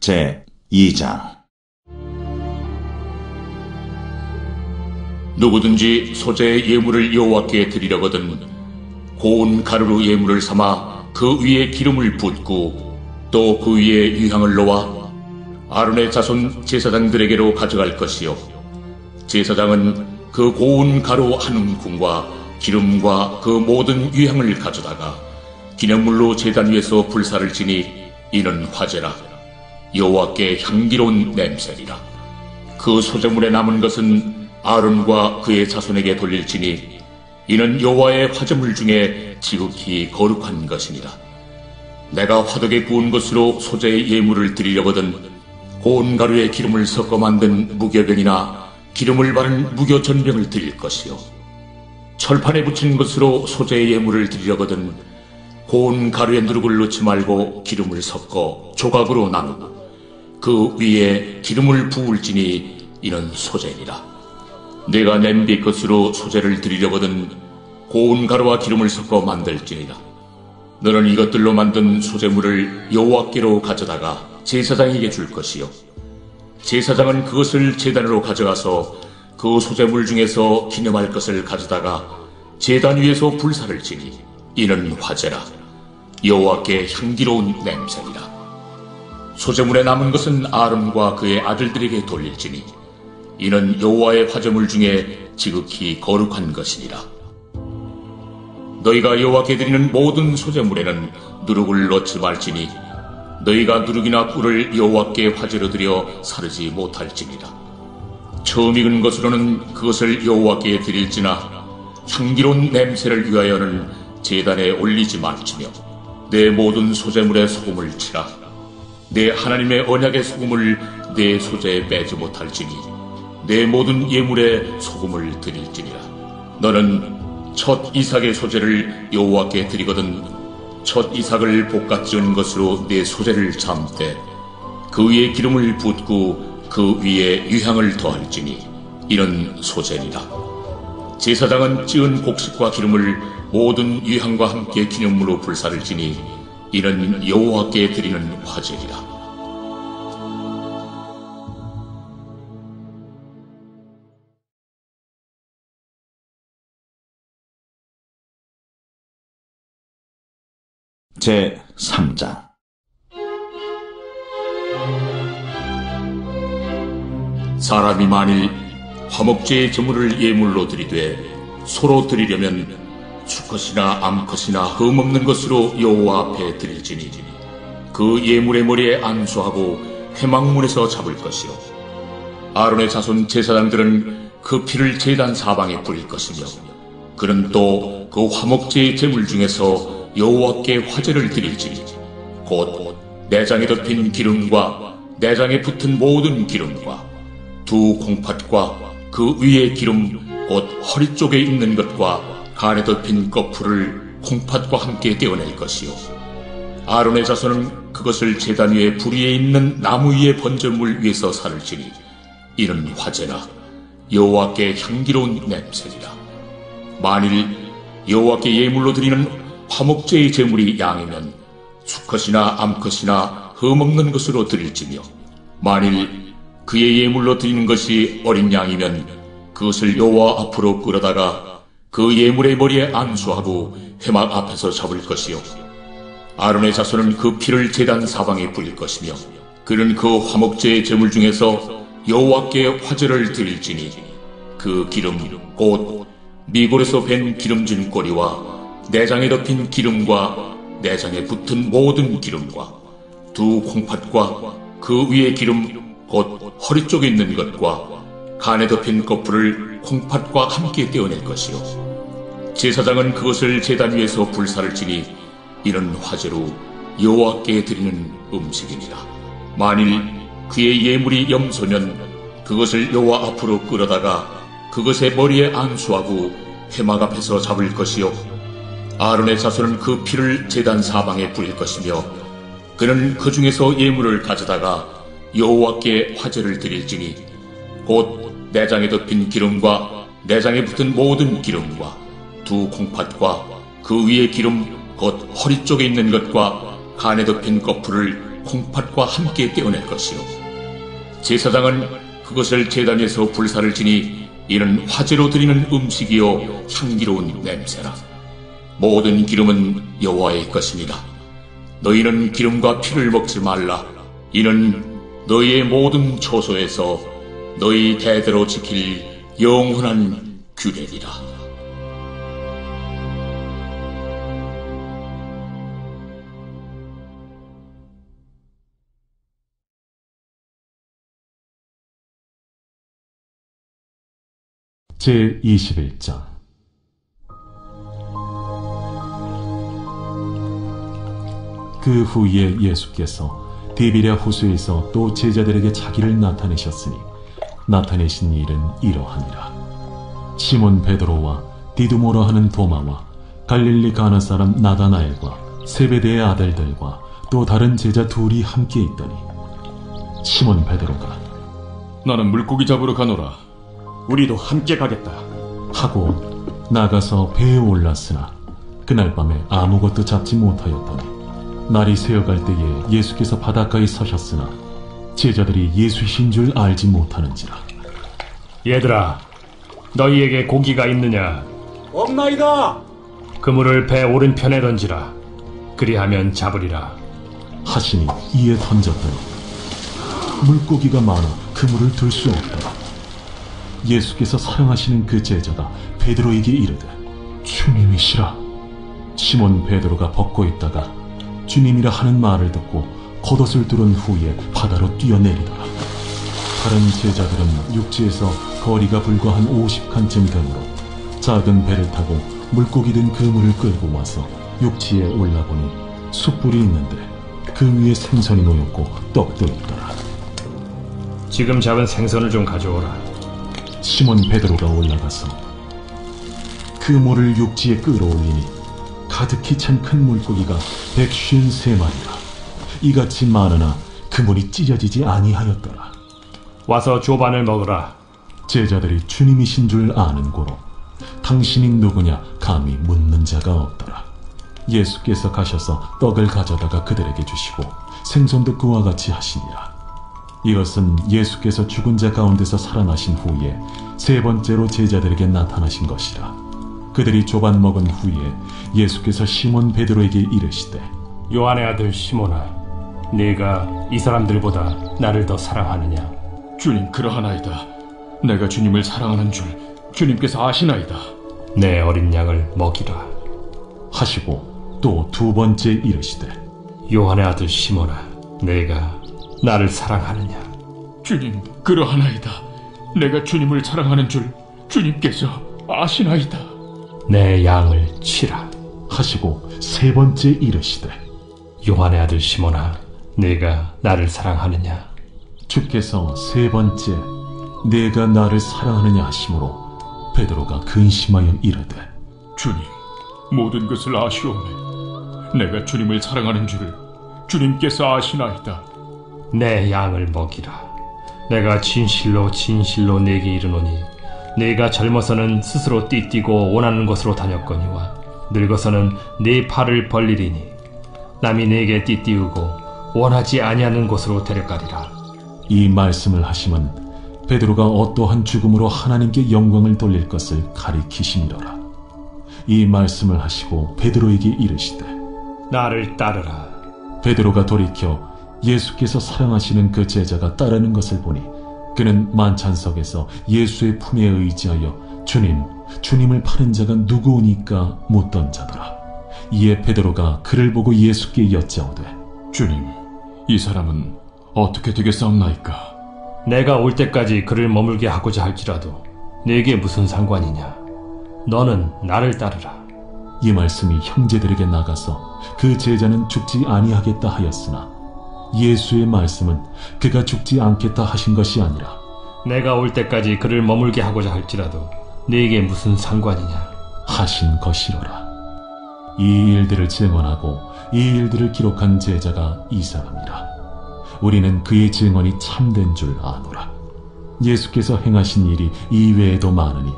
제2장. 누구든지 소재의 예물을 여호와께 드리려거든 고운 가루로 예물을 삼아 그 위에 기름을 붓고 또 그 위에 유향을 놓아 아론의 자손 제사장들에게로 가져갈 것이요, 제사장은 그 고운 가루 한 움큼과 기름과 그 모든 유향을 가져다가 기념물로 제단 위에서 불사를 지니 이는 화제라. 여호와께 향기로운 냄새니라. 그 소재물에 남은 것은 아론과 그의 자손에게 돌릴지니 이는 여호와의 화제물 중에 지극히 거룩한 것이니라. 내가 화덕에 구운 것으로 소재의 예물을 드리려거든 고운 가루에 기름을 섞어 만든 무교병이나 기름을 바른 무교전병을 드릴 것이요, 철판에 붙인 것으로 소재의 예물을 드리려거든 고운 가루에 누룩을 넣지 말고 기름을 섞어 조각으로 나누고 그 위에 기름을 부을지니 이는 소재니라. 내가 냄비 것으로 소재를 드리려거든 고운 가루와 기름을 섞어 만들지니라. 너는 이것들로 만든 소재물을 여호와께로 가져다가 제사장에게 줄 것이요, 제사장은 그것을 제단으로 가져가서 그 소재물 중에서 기념할 것을 가져다가 제단 위에서 불사를 지니 이는 화제라. 여호와께 향기로운 냄새니라. 소재물에 남은 것은 아론과 그의 아들들에게 돌릴지니 이는 여호와의 화제물 중에 지극히 거룩한 것이니라. 너희가 여호와께 드리는 모든 소재물에는 누룩을 넣지 말지니 너희가 누룩이나 꿀을 여호와께 화제로 드려 사르지 못할지니라. 처음 익은 것으로는 그것을 여호와께 드릴지나 향기로운 냄새를 위하여는 제단에 올리지 말지며 내 모든 소재물에 소금을 치라. 내 하나님의 언약의 소금을 내 소재에 빼지 못할지니 내 모든 예물에 소금을 드릴지니라. 너는 첫 이삭의 소재를 여호와께 드리거든 첫 이삭을 볶아 찌은 것으로 내 소재를 잠때 그 위에 기름을 붓고 그 위에 유향을 더할지니 이는 소재니라. 제사장은 찌은 곡식과 기름을 모든 유향과 함께 기념물로 불사를 지니 이는 여호와께 드리는 화제니라. 제3장. 사람이 만일 화목제의 제물을 예물로 드리되 소로 드리려면 수컷이나 암컷이나 흠없는 것으로 여호와 앞에 드릴지니 그 예물의 머리에 안수하고 회막문에서 잡을 것이요, 아론의 자손 제사장들은 그 피를 제단 사방에 뿌릴 것이며 그는 또 그 화목제의 제물 중에서 여호와께 화제를 드릴지니 곧 내장에 덮인 기름과 내장에 붙은 모든 기름과 두 콩팥과 그 위에 기름 곧 허리 쪽에 있는 것과 간에 덮인 거풀을 콩팥과 함께 떼어낼 것이요, 아론의 자손은 그것을 제단 위에 불 위에 있는 나무 위에 번제물 위에서 살을 지니 이는 화제나 여호와께 향기로운 냄새니라. 만일 여호와께 예물로 드리는 화목제의 제물이 양이면 수컷이나 암컷이나 흠없는 것으로 드릴지며 만일 그의 예물로 드리는 것이 어린 양이면 그것을 여호와 앞으로 끌어다가 그 예물의 머리에 안수하고 회막 앞에서 잡을 것이요, 아론의 자손은 그 피를 제단 사방에 뿌릴 것이며 그는 그 화목제의 제물 중에서 여호와께 화제를 드릴지니 그 기름 곧 미골에서 밴 기름진 꼬리와 내장에 덮인 기름과 내장에 붙은 모든 기름과 두 콩팥과 그 위에 기름 곧 허리 쪽에 있는 것과 간에 덮인 거풀을 콩팥과 함께 떼어낼 것이요, 제사장은 그것을 제단 위에서 불사를 지니 이는 화제로 여호와께 드리는 음식이니라. 만일 그의 예물이 염소면 그것을 여호와 앞으로 끌어다가 그것의 머리에 안수하고 회막 앞에서 잡을 것이요, 아론의 자손은 그 피를 제단 사방에 뿌릴 것이며 그는 그 중에서 예물을 가져다가 여호와께 화제를 드릴지니 곧 내장에 덮인 기름과 내장에 붙은 모든 기름과 두 콩팥과 그 위에 기름 곧 허리 쪽에 있는 것과 간에 덮인 거풀을 콩팥과 함께 떼어낼 것이요 제사장은 그것을 제단에서 불사를 지니 이는 화제로 드리는 음식이요 향기로운 냄새라. 모든 기름은 여호와의 것입니다. 너희는 기름과 피를 먹지 말라. 이는 너희의 모든 처소에서 너희 대대로 지킬 영원한 규례니라. 제21장. 그 후에 예수께서 디비랴 호수에서 또 제자들에게 자기를 나타내셨으니 나타내신 일은 이러하니라. 시몬 베드로와 디두모라 하는 도마와 갈릴리 가나 사람 나다나엘과 세베대의 아들들과 또 다른 제자 둘이 함께 있더니 시몬 베드로가 나는 물고기 잡으러 가노라. 우리도 함께 가겠다 하고 나가서 배에 올랐으나 그날 밤에 아무것도 잡지 못하였더니 날이 새어갈 때에 예수께서 바닷가에 서셨으나 제자들이 예수이신 줄 알지 못하는지라. 얘들아, 너희에게 고기가 있느냐? 없나이다. 그물을 배 오른편에 던지라. 그리하면 잡으리라 하시니 이에 던졌더니 물고기가 많아 그물을 들 수 없더라. 예수께서 사랑하시는 그 제자가 베드로에게 이르되 주님이시라. 시몬 베드로가 벗고 있다가 주님이라 하는 말을 듣고 겉옷을 두른 후에 바다로 뛰어내리더라. 다른 제자들은 육지에서 거리가 불과 한 50칸쯤 되므로 작은 배를 타고 물고기 든 그물을 끌고 와서 육지에 올라보니 숯불이 있는데 그 위에 생선이 놓였고 떡도 있더라. 지금 잡은 생선을 좀 가져오라. 시몬 베드로가 올라가서 그물을 육지에 끌어올리니 가득히 찬 큰 물고기가 153마리라. 이같이 많으나 그물이 찢어지지 아니하였더라. 와서 조반을 먹으라. 제자들이 주님이신 줄 아는 고로 당신이 누구냐 감히 묻는 자가 없더라. 예수께서 가셔서 떡을 가져다가 그들에게 주시고 생선도 그와 같이 하시니라. 이것은 예수께서 죽은 자 가운데서 살아나신 후에 세 번째로 제자들에게 나타나신 것이라. 그들이 조반 먹은 후에 예수께서 시몬 베드로에게 이르시되 요한의 아들 시몬아, 네가 이 사람들보다 나를 더 사랑하느냐? 주님, 그러하나이다. 내가 주님을 사랑하는 줄 주님께서 아시나이다. 내 어린 양을 먹이라 하시고 또 두 번째 이르시되 요한의 아들 시몬아, 네가 나를 사랑하느냐? 주님, 그러하나이다. 내가 주님을 사랑하는 줄 주님께서 아시나이다. 내 양을 치라 하시고 세 번째 이르시되 요한의 아들 시몬아, 네가 나를 사랑하느냐? 주께서 세 번째 내가 나를 사랑하느냐 하심으로 베드로가 근심하여 이르되 주님, 모든 것을 아시오매. 내가 주님을 사랑하는 줄을 주님께서 아시나이다. 내 양을 먹이라. 내가 진실로 진실로 네게 이르노니 네가 젊어서는 스스로 띠뛰고 원하는 곳으로 다녔거니와 늙어서는 네 팔을 벌리리니 남이 네게 띠띠우고 원하지 아니하는 곳으로 데려가리라. 이 말씀을 하심은 베드로가 어떠한 죽음으로 하나님께 영광을 돌릴 것을 가리키심이로라. 이 말씀을 하시고 베드로에게 이르시되 나를 따르라. 베드로가 돌이켜 예수께서 사랑하시는 그 제자가 따르는 것을 보니 그는 만찬석에서 예수의 품에 의지하여 주님을 파는 자가 누구오니까 묻던 자더라. 이에 베드로가 그를 보고 예수께 여짜오되 주님, 이 사람은 어떻게 되겠사옵나이까? 내가 올 때까지 그를 머물게 하고자 할지라도 네게 무슨 상관이냐? 너는 나를 따르라. 이 말씀이 형제들에게 나가서 그 제자는 죽지 아니하겠다 하였으나 예수의 말씀은 그가 죽지 않겠다 하신 것이 아니라 내가 올 때까지 그를 머물게 하고자 할지라도 네게 무슨 상관이냐 하신 것이로라. 이 일들을 증언하고 이 일들을 기록한 제자가 이 사람이라. 우리는 그의 증언이 참된 줄 아노라. 예수께서 행하신 일이 이외에도 많으니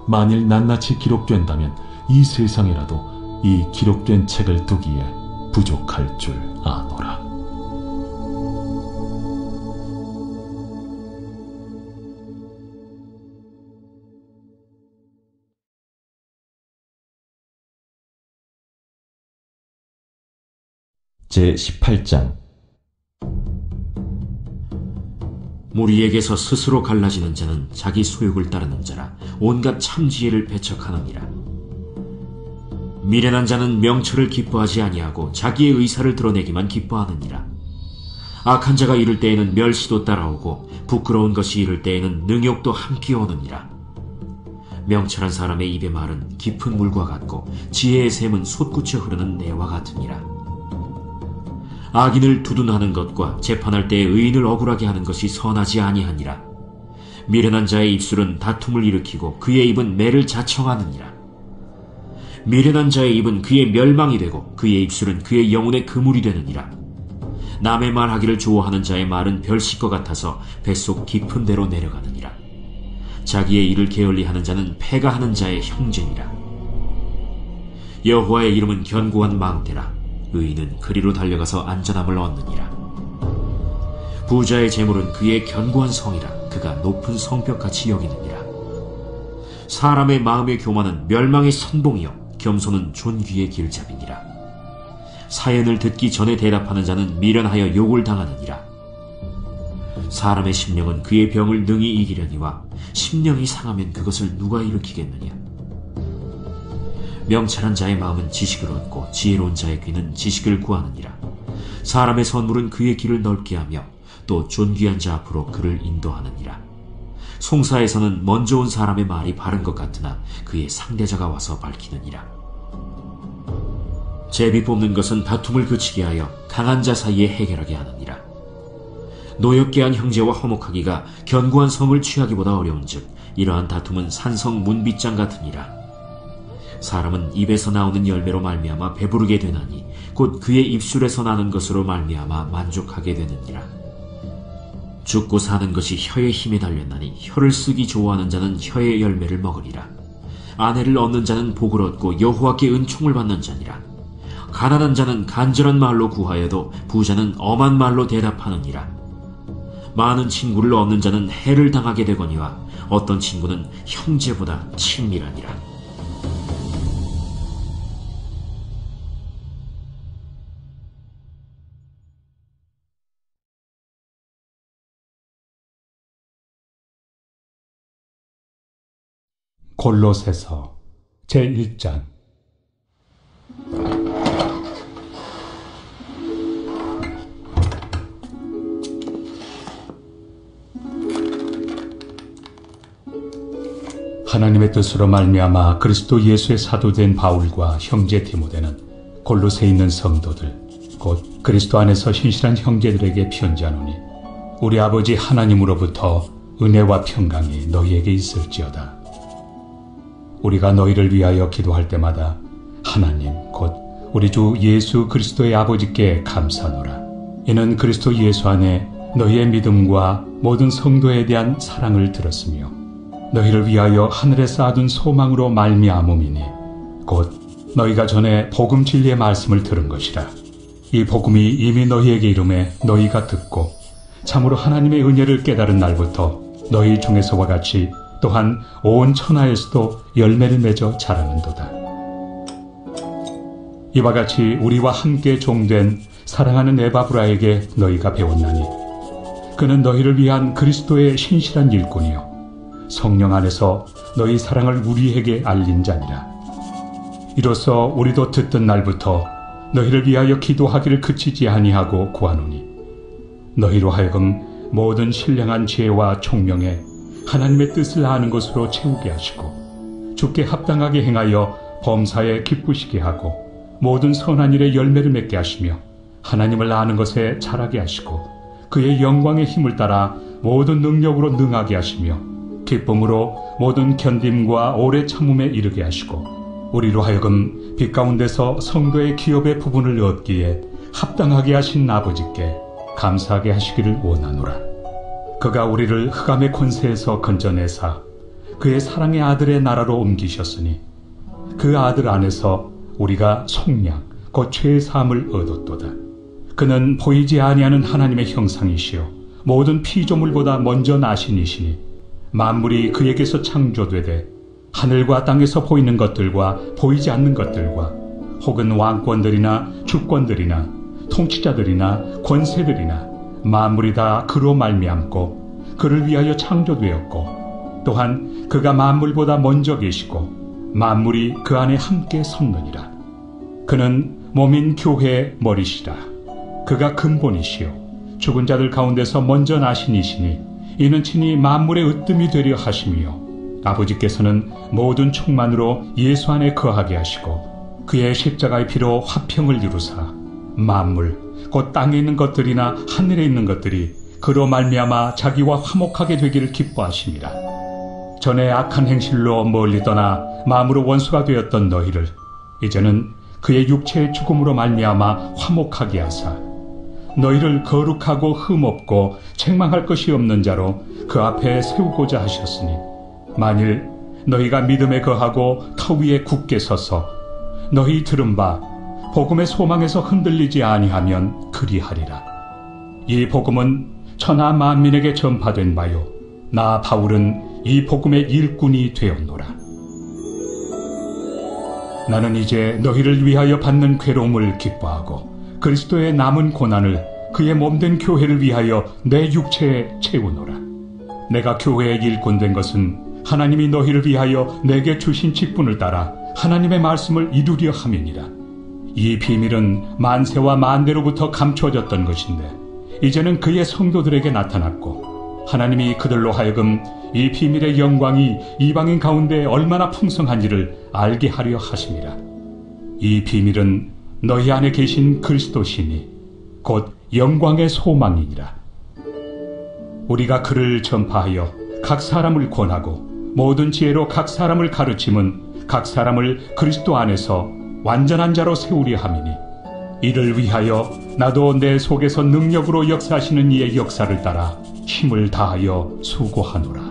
만일 낱낱이 기록된다면 이 세상에라도 이 기록된 책을 두기에 부족할 줄 아노라. 제18장. 무리에게서 스스로 갈라지는 자는 자기 소욕을 따르는 자라 온갖 참지혜를 배척하느니라. 미련한 자는 명철을 기뻐하지 아니하고 자기의 의사를 드러내기만 기뻐하느니라. 악한 자가 이를 때에는 멸시도 따라오고 부끄러운 것이 이를 때에는 능욕도 함께 오느니라. 명철한 사람의 입의 말은 깊은 물과 같고 지혜의 샘은 솟구쳐 흐르는 내와 같으니라. 악인을 두둔하는 것과 재판할 때에 의인을 억울하게 하는 것이 선하지 아니하니라. 미련한 자의 입술은 다툼을 일으키고 그의 입은 매를 자청하느니라. 미련한 자의 입은 그의 멸망이 되고 그의 입술은 그의 영혼의 그물이 되느니라. 남의 말하기를 좋아하는 자의 말은 별식과 같아서 뱃속 깊은 데로 내려가느니라. 자기의 일을 게을리하는 자는 패가 하는 자의 형제니라. 여호와의 이름은 견고한 망대라. 의인은 그리로 달려가서 안전함을 얻느니라. 부자의 재물은 그의 견고한 성이라. 그가 높은 성벽같이 여기느니라. 사람의 마음의 교만은 멸망의 선봉이요 겸손은 존귀의 길잡이니라. 사연을 듣기 전에 대답하는 자는 미련하여 욕을 당하느니라. 사람의 심령은 그의 병을 능히 이기려니와 심령이 상하면 그것을 누가 일으키겠느냐. 명철한 자의 마음은 지식을 얻고 지혜로운 자의 귀는 지식을 구하느니라. 사람의 선물은 그의 길을 넓게 하며 또 존귀한 자 앞으로 그를 인도하느니라. 송사에서는 먼저 온 사람의 말이 바른 것 같으나 그의 상대자가 와서 밝히느니라. 제비 뽑는 것은 다툼을 그치게 하여 강한 자 사이에 해결하게 하느니라. 노엽게 한 형제와 화목하기가 견고한 성을 취하기보다 어려운즉 이러한 다툼은 산성 문빗장 같으니라. 사람은 입에서 나오는 열매로 말미암아 배부르게 되나니 곧 그의 입술에서 나는 것으로 말미암아 만족하게 되느니라. 죽고 사는 것이 혀의 힘에 달렸나니 혀를 쓰기 좋아하는 자는 혀의 열매를 먹으리라. 아내를 얻는 자는 복을 얻고 여호와께 은총을 받는 자니라. 가난한 자는 간절한 말로 구하여도 부자는 엄한 말로 대답하느니라. 많은 친구를 얻는 자는 해를 당하게 되거니와 어떤 친구는 형제보다 친밀하니라. 골로새서 제1장. 하나님의 뜻으로 말미암아 그리스도 예수의 사도된 바울과 형제 디모데는 골로새에 있는 성도들 곧 그리스도 안에서 신실한 형제들에게 편지하노니 우리 아버지 하나님으로부터 은혜와 평강이 너희에게 있을지어다. 우리가 너희를 위하여 기도할 때마다 하나님 곧 우리 주 예수 그리스도의 아버지께 감사하노라. 이는 그리스도 예수 안에 너희의 믿음과 모든 성도에 대한 사랑을 들었으며 너희를 위하여 하늘에 쌓아둔 소망으로 말미암음이니 곧 너희가 전에 복음 진리의 말씀을 들은 것이라. 이 복음이 이미 너희에게 이름에 너희가 듣고 참으로 하나님의 은혜를 깨달은 날부터 너희 중에서와 같이 또한 온 천하에서도 열매를 맺어 자라는도다. 이와 같이 우리와 함께 종된 사랑하는 에바브라에게 너희가 배웠나니 그는 너희를 위한 그리스도의 신실한 일꾼이요 성령 안에서 너희 사랑을 우리에게 알린 자니라. 이로써 우리도 듣던 날부터 너희를 위하여 기도하기를 그치지 아니하고 구하노니 너희로 하여금 모든 신령한 지혜와 총명에 하나님의 뜻을 아는 것으로 채우게 하시고 주께 합당하게 행하여 범사에 기쁘시게 하고 모든 선한 일에 열매를 맺게 하시며 하나님을 아는 것에 자라게 하시고 그의 영광의 힘을 따라 모든 능력으로 능하게 하시며 기쁨으로 모든 견딤과 오래 참음에 이르게 하시고 우리로 하여금 빛 가운데서 성도의 기업의 부분을 얻기에 합당하게 하신 아버지께 감사하게 하시기를 원하노라. 그가 우리를 흑암의 권세에서 건져내사 그의 사랑의 아들의 나라로 옮기셨으니 그 아들 안에서 우리가 속량 곧 죄의 사함을 얻었도다. 그는 보이지 아니하는 하나님의 형상이시요 모든 피조물보다 먼저 나신 이시니 만물이 그에게서 창조되되 하늘과 땅에서 보이는 것들과 보이지 않는 것들과 혹은 왕권들이나 주권들이나 통치자들이나 권세들이나 만물이 다 그로 말미암고 그를 위하여 창조되었고 또한 그가 만물보다 먼저 계시고 만물이 그 안에 함께 섰느니라. 그는 몸인 교회의 머리시라. 그가 근본이시요 죽은 자들 가운데서 먼저 나신 이시니 이는 친히 만물의 으뜸이 되려 하심이요 아버지께서는 모든 충만으로 예수 안에 거하게 하시고 그의 십자가의 피로 화평을 이루사 만물 곧 땅에 있는 것들이나 하늘에 있는 것들이 그로 말미암아 자기와 화목하게 되기를 기뻐하심이라. 전에 악한 행실로 멀리 떠나 마음으로 원수가 되었던 너희를 이제는 그의 육체의 죽음으로 말미암아 화목하게 하사 너희를 거룩하고 흠없고 책망할 것이 없는 자로 그 앞에 세우고자 하셨으니 만일 너희가 믿음에 거하고 터 위에 굳게 서서 너희 들은 바 복음의 소망에서 흔들리지 아니하면 그리하리라. 이 복음은 천하 만민에게 전파된 바요 나 바울은 이 복음의 일꾼이 되었노라. 나는 이제 너희를 위하여 받는 괴로움을 기뻐하고 그리스도의 남은 고난을 그의 몸된 교회를 위하여 내 육체에 채우노라. 내가 교회의 일꾼 된 것은 하나님이 너희를 위하여 내게 주신 직분을 따라 하나님의 말씀을 이루려 함이니라. 이 비밀은 만세와 만대로부터 감추어졌던 것인데 이제는 그의 성도들에게 나타났고 하나님이 그들로 하여금 이 비밀의 영광이 이방인 가운데 얼마나 풍성한지를 알게 하려 하심이라. 이 비밀은 너희 안에 계신 그리스도시니 곧 영광의 소망이니라. 우리가 그를 전파하여 각 사람을 권하고 모든 지혜로 각 사람을 가르침은 각 사람을 그리스도 안에서 완전한 자로 세우려 함이니 이를 위하여 나도 내 속에서 능력으로 역사하시는 이의 역사를 따라 힘을 다하여 수고하노라.